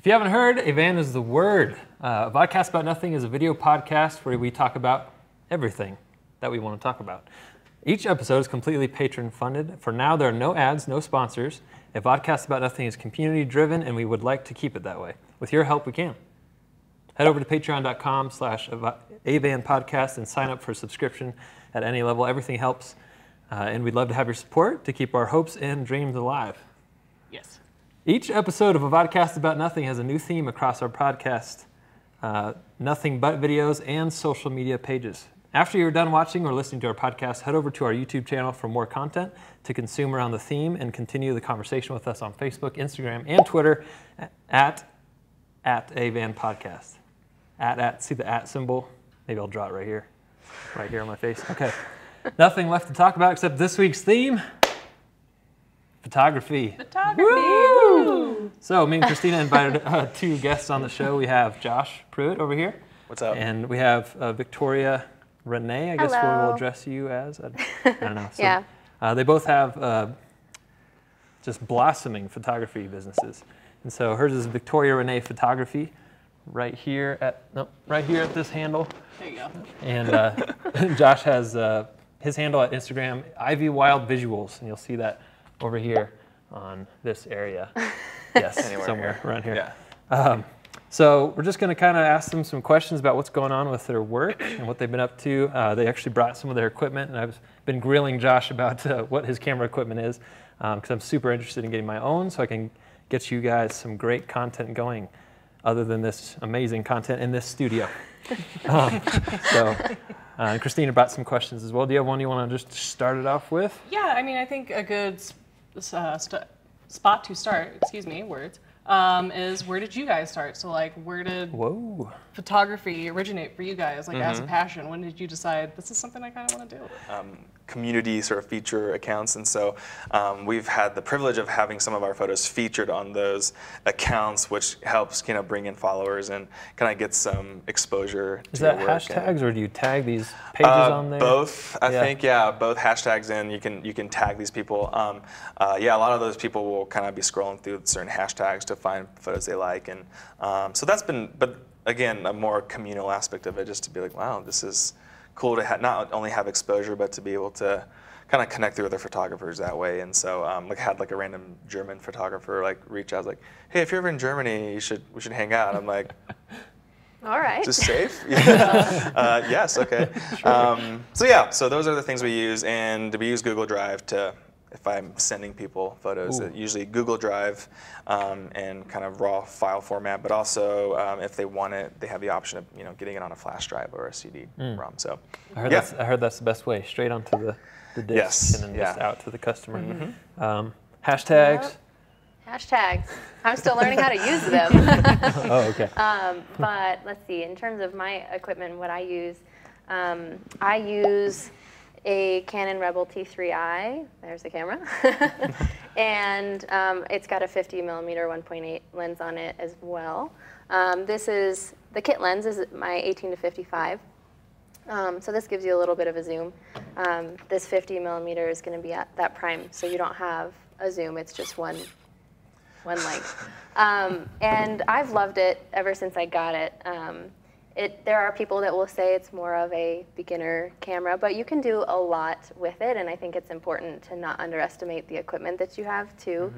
If you haven't heard, AVAN is the word. A Vodcast About Nothing is a video podcast where we talk about everything that we want to talk about. Each episode is completely patron-funded. For now, there are no ads, no sponsors. A Vodcast About Nothing is community-driven, and we would like to keep it that way. With your help, we can. Head over to patreon.com/AVAN podcast and sign up for a subscription at any level. Everything helps, and we'd love to have your support to keep our hopes and dreams alive. Yes. Each episode of A Vodcast About Nothing has a new theme across our podcast, nothing but videos and social media pages. After you're done watching or listening to our podcast, head over to our YouTube channel for more content to consume around the theme and continue the conversation with us on Facebook, Instagram, and Twitter at AVAN Podcast. See the at symbol? Maybe I'll draw it right here on my face. Okay. Nothing left to talk about except this week's theme. Photography. Woo! So me and Christina invited two guests on the show. We have Josh Pruitt over here. What's up? And we have Victoria Renee. I guess we will address you as. I don't know. So, yeah. They both have just blossoming photography businesses. And so hers is Victoria Renee Photography right here at this handle. There you go. And Josh has his handle at Instagram, Ivy Wild Visuals, and you'll see that over here on this area. Yes, somewhere around here. Yeah. So we're just going to kind of ask them some questions about what's going on with their work and what they've been up to. They actually brought some of their equipment, and I've been grilling Josh about what his camera equipment is, because I'm super interested in getting my own so I can get you guys some great content going other than this amazing content in this studio. Christina brought some questions as well. Do you have one you want to just start it off with? Yeah, I mean, I think a good spot to start, is where did you guys start? So, like, where did photography originate for you guys, like, as a passion? When did you decide this is something I kind of want to do? Community sort of feature accounts, and so we've had the privilege of having some of our photos featured on those accounts, which helps bring in followers and kind of get some exposure. Is that hashtags, or do you tag these pages on there? Both, I think, both hashtags, and you can tag these people. A lot of those people will kind of be scrolling through certain hashtags to find photos they like, and so that's been, but again, a more communal aspect of it, just to be like, wow, this is cool to not only have exposure, but to be able to kind of connect through other photographers that way. And so had like a random German photographer reach out, like, hey, if you're ever in Germany, we should hang out. I'm like, all right. is this safe? Yes, okay. Sure. So those are the things we use, and we use Google Drive to, if I'm sending people photos, usually Google Drive and kind of raw file format, but also if they want it, they have the option of getting it on a flash drive or a CD-ROM. So I heard that's the best way, straight onto the disk and then just out to the customer. Hashtags. Yep. Hashtags. I'm still learning how to use them. Oh, okay. But let's see. In terms of my equipment, what I use a Canon Rebel T3i, there's the camera, and it's got a 50mm 1.8 lens on it as well. The kit lens is my 18-55, so this gives you a little bit of a zoom. This 50mm is going to be at that prime, so you don't have a zoom, it's just one length. And I've loved it ever since I got it. There are people that will say it's more of a beginner camera, but you can do a lot with it, and I think it's important to not underestimate the equipment that you have too,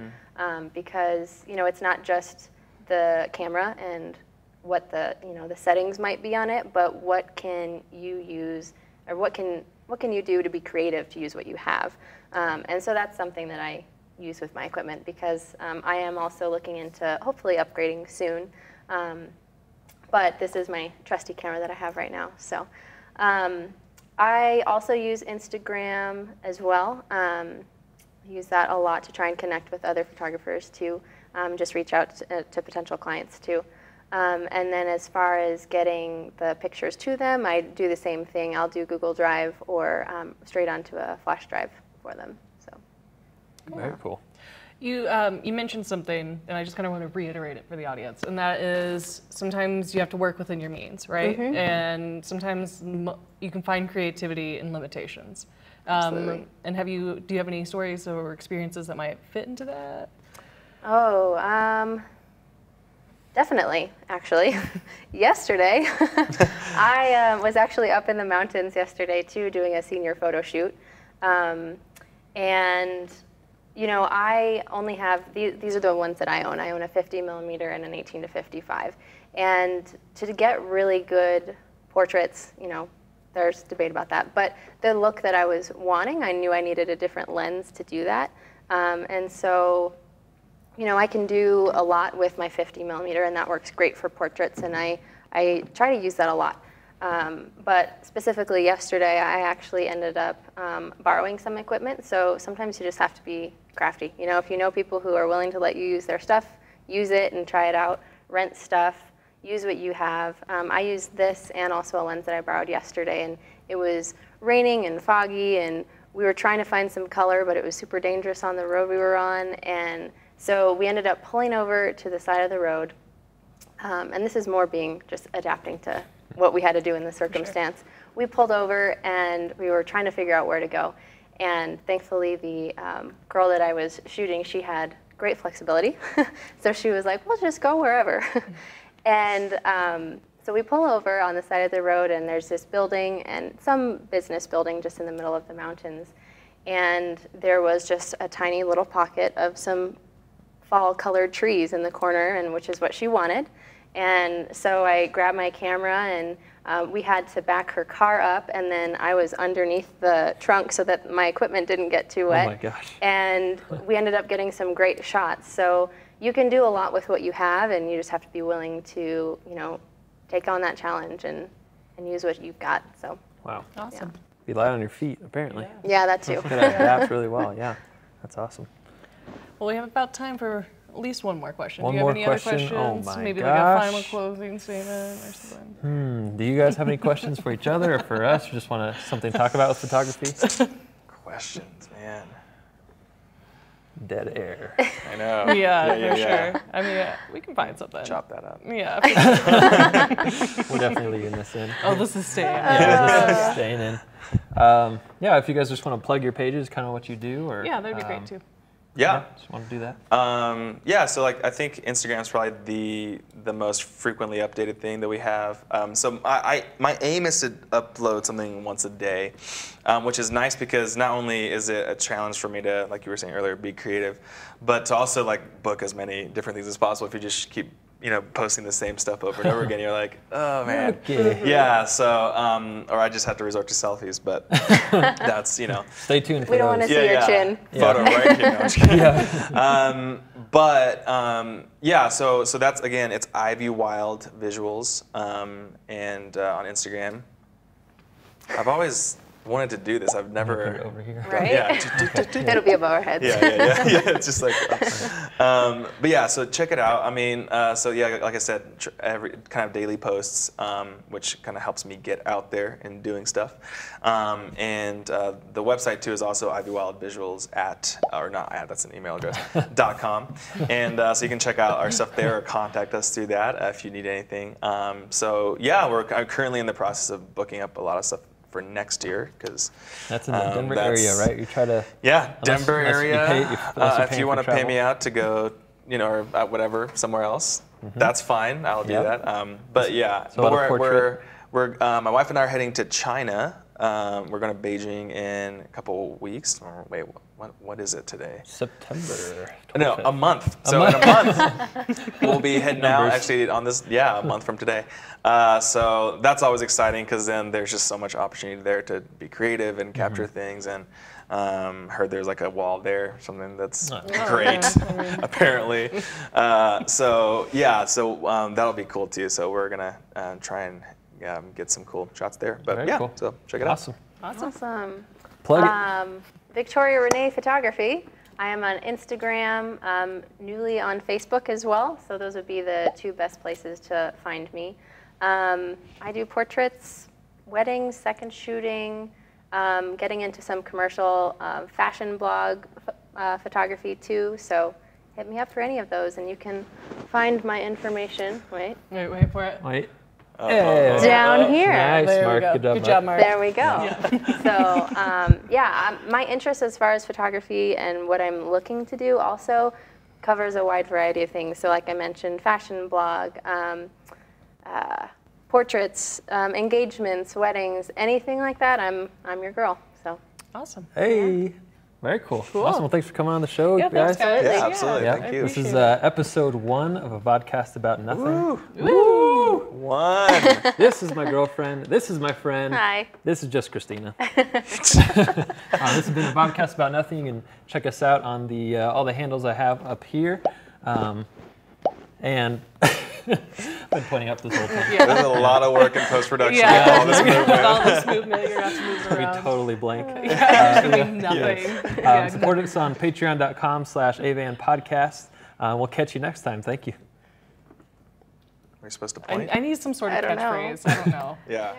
because it's not just the camera and what the settings might be on it, but what can you use, or what can you do to be creative to use what you have, and so that's something that I use with my equipment, because I am also looking into hopefully upgrading soon. But this is my trusty camera that I have right now. So I also use Instagram as well. I use that a lot to try and connect with other photographers too, just reach out to potential clients too. And then as far as getting the pictures to them, I do the same thing. I'll do Google Drive or straight onto a flash drive for them. So, Very cool. You mentioned something, and I just kind of want to reiterate it for the audience, and that is sometimes you have to work within your means, right? And sometimes you can find creativity in limitations. And do you have any stories or experiences that might fit into that? Definitely, actually. Yesterday, I was actually up in the mountains yesterday too, doing a senior photo shoot. And you know, I only have, these are the ones that I own. I own a 50 millimeter and an 18 to 55. And to get really good portraits, you know, there's debate about that. But the look that I was wanting, I knew I needed a different lens to do that. And so, you know, I can do a lot with my 50 millimeter, and that works great for portraits, and I try to use that a lot. But specifically yesterday, I actually ended up borrowing some equipment. So sometimes you just have to be crafty. You know, if you know people who are willing to let you use their stuff, use it and try it out. Rent stuff, use what you have. I used this and also a lens that I borrowed yesterday, and it was raining and foggy, and we were trying to find some color, but it was super dangerous on the road we were on. And so we ended up pulling over to the side of the road. And this is more being just adapting to what we had to do in the circumstance. Sure. We pulled over and we were trying to figure out where to go. And thankfully the girl that I was shooting, she had great flexibility. So she was like, well, just go wherever. And so we pull over on the side of the road, and there's this building and some business building just in the middle of the mountains. And there was just a tiny little pocket of some fall colored trees in the corner, and which is what she wanted. And so I grabbed my camera, and we had to back her car up, and then I was underneath the trunk so that my equipment didn't get too wet. Oh my gosh. And we ended up getting some great shots. So you can do a lot with what you have, and you just have to be willing to, you know, take on that challenge and use what you've got. So. Wow. Awesome. Yeah. Be light on your feet, apparently. Yeah, that too. That adapts really well. Yeah, that's awesome. Well, we have about time for at least one more question. One Do you have more any question? other questions? Oh my Maybe gosh. like a final closing statement or something. Do you guys have any questions for each other or for us? Or just want to something to talk about with photography? Questions, man. Dead air. I know. Yeah, for sure. I mean, we can find something. Chop that up. Yeah. For sure. We're definitely leaving this in. Oh, this is staying. Yeah, this is staying in. Yeah, if you guys just want to plug your pages, kind of what you do, or Yeah, that'd be great too. Yeah. just want to do that. Yeah, so like I think Instagram is probably the most frequently updated thing that we have. So my aim is to upload something once a day, which is nice because not only is it a challenge for me to, like you were saying earlier, be creative, but to also like book as many different things as possible. If you just keep posting the same stuff over and over again, you're like, oh man. Okay. Yeah, so, or I just have to resort to selfies, but that's, Stay tuned for We don't want those. to see your chin. Photo right here. No, I'm just kidding. Yeah. So that's, again, it's Ivy Wild Visuals, and on Instagram. I've always wanted to do this. I've never. Over here. Right? Yeah. It'll be above our heads. Yeah. It's just like, but yeah. So check it out. I mean, so yeah, like I said, every kind of daily posts, which kind of helps me get out there and doing stuff. And the website too is also ivywildvisuals that's an email address .com. And so you can check out our stuff there or contact us through that if you need anything. So yeah, I'm currently in the process of booking up a lot of stuff for next year, because that's in the Denver area, right? You try to Denver area. If you want to pay travel. me out to go, or whatever somewhere else, that's fine. I'll do that. But yeah, So but we're my wife and I are heading to China. We're going to Beijing in a couple weeks. Or wait, what is it today? September 25th. No, a month. So in a month, we'll be heading out actually on this, a month from today. So that's always exciting because then there's just so much opportunity there to be creative and capture things. And heard there's like a wall there, something that's great, apparently. So that'll be cool too. So we're going to try and get some cool shots there. But Very cool. So check it out. Awesome. Plug it. Victoria Renee Photography. I am on Instagram, newly on Facebook as well. So those would be the two best places to find me. I do portraits, weddings, second shooting, getting into some commercial fashion blog photography too. So hit me up for any of those, and you can find my information. Wait for it. Wait. Down here. Nice, There Mark. we go. Good Good job, job, Mark. There we go. So my interest as far as photography and what I'm looking to do also covers a wide variety of things. So like I mentioned, fashion blog, portraits, engagements, weddings, anything like that, I'm your girl. So Awesome. Hey, very cool. Awesome. Well, thanks for coming on the show, Yeah, guys. thanks, guys. Yeah, absolutely. Yeah, Thank you. this is episode 1 of a podcast about nothing. Woo! 1. This is my girlfriend. This is my friend. hi. This is just Christina. This has been a podcast about nothing. You can check us out on the all the handles I have up here. And I've been pointing up this whole time. Yeah. There's a lot of work in post-production Yeah. with all this With movement. all this movement, you're going to have to move I'll be around. totally blank. Yeah, it's going to be nothing. Yeah, Support us on patreon.com/AVAN podcast. We'll catch you next time. Thank you. We're supposed to point? I need some sort of I don't know. catchphrase. I don't know. Yeah.